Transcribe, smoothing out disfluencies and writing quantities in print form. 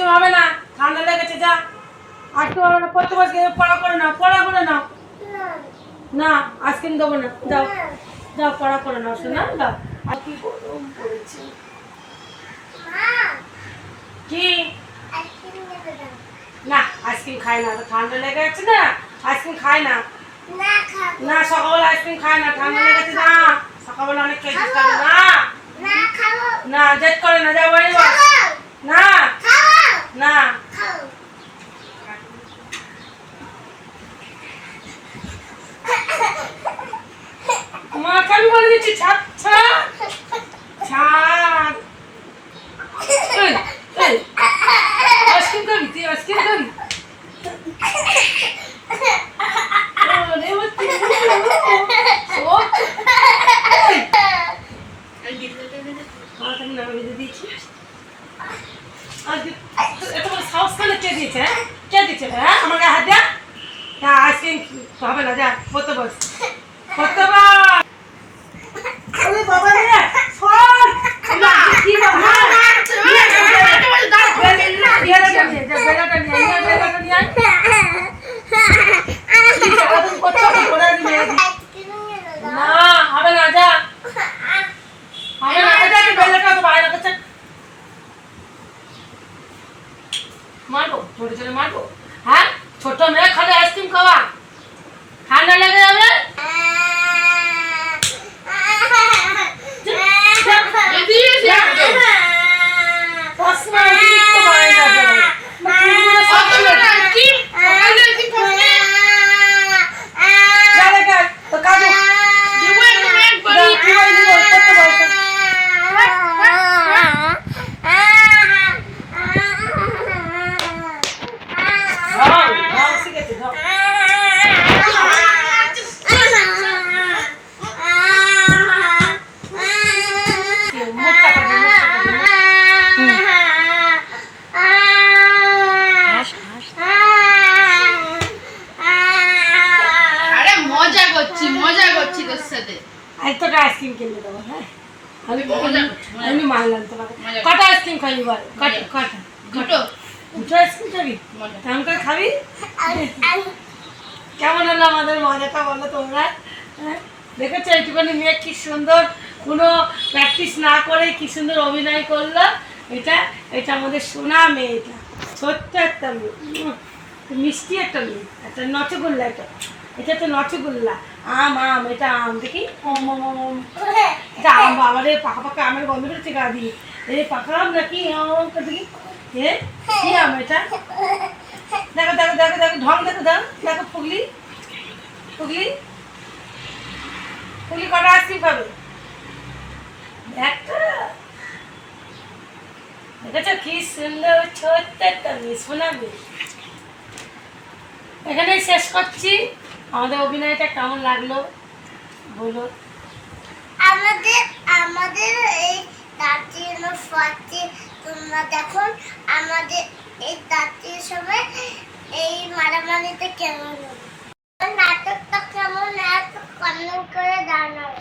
Ice cream হবে না, ঠান্ডা লেগেছে। যা আইসক্রিম হবে না, পড়তে বসে পড়া করে নাও, পড়া করে নাও। না আইসক্রিম দেবো না, যাও যাও পড়া করে নাও শোনা। যাও। আর কি গরম পড়েছে। কি না আইসক্রিম খাই না, ঠান্ডা লেগে গেছে না, আইসক্রিম খাই না। না সকালবেলা আইসক্রিম খাই না, ঠান্ডা লেগেছে। না সকালবেলা অনেক খেয়েছিস। না না জেদ করে না, যাও বাড়ি বস। না না মাকে আমি বলে দিচ্ছি ছাড় ছাড় ছাড়। আইসক্রিম খাবি তুই, আইসক্রিম খাবি। আমার গায়ে হাত দেয়া আইসক্রিম হবে না, যা পড়তে বস, পড়তে বস। বাবা রে সর কি বাবা মারবো ছোট ছোট মারবো। হ্যাঁ ছোট মেয়ে খালি আইসক্রিম খাওয়া, ঠান্ডা লেগে যাবে। একটা আইসক্রিম কিনে দেবো। হ্যাঁ আমি মানলাম তোমাকে। কটা আইসক্রিম খাবি বল? কটা কটা দুটো দুটো আইসক্রিম খাবি? কেমন করে খাবি? কেমন হলো আমাদের মজাটা বলো তোমরা? হ্যাঁ দেখেছো এইটুখানি মেয়ে কি সুন্দর, কোনো প্র্যাকটিস না করে কি সুন্দর অভিনয় করলো। এটা এটা আমাদের সোনা মেয়ে, এটা ছোট্ট একটা মেয়ে, মিষ্টি একটা মেয়ে, একটা নচগোল্লা। এটা তো নচগোল্লা। আম আম এটা আম দেখি, এটা আম। বাবা রে পাকা পাকা আমের গন্ধ বেরোচ্ছে গা দিয়ে। এই পাকা আম নাকি দেখি কি আম এটা? দেখো দেখো দেখো দেখো ঢং দেখো, দেখো দেখো ফুগলি ফুগলি ফুগলি কটা আইসক্রিম খাবে? একটা। দেখেছো কি সুন্দর ছোট্ট একটা মেয়ে, সোনা মেয়ে। এখানেই শেষ করছি। আমাদের অভিনয়টা কেমন লাগলো বলো? আমাদের আমাদের এই দাঁতের ফাটে তোমরা দেখো, আমাদের এই দাঁতের সময় এই মারামারিতে কেমন নাটকটা কেমন কমেন্ট করে জানাও।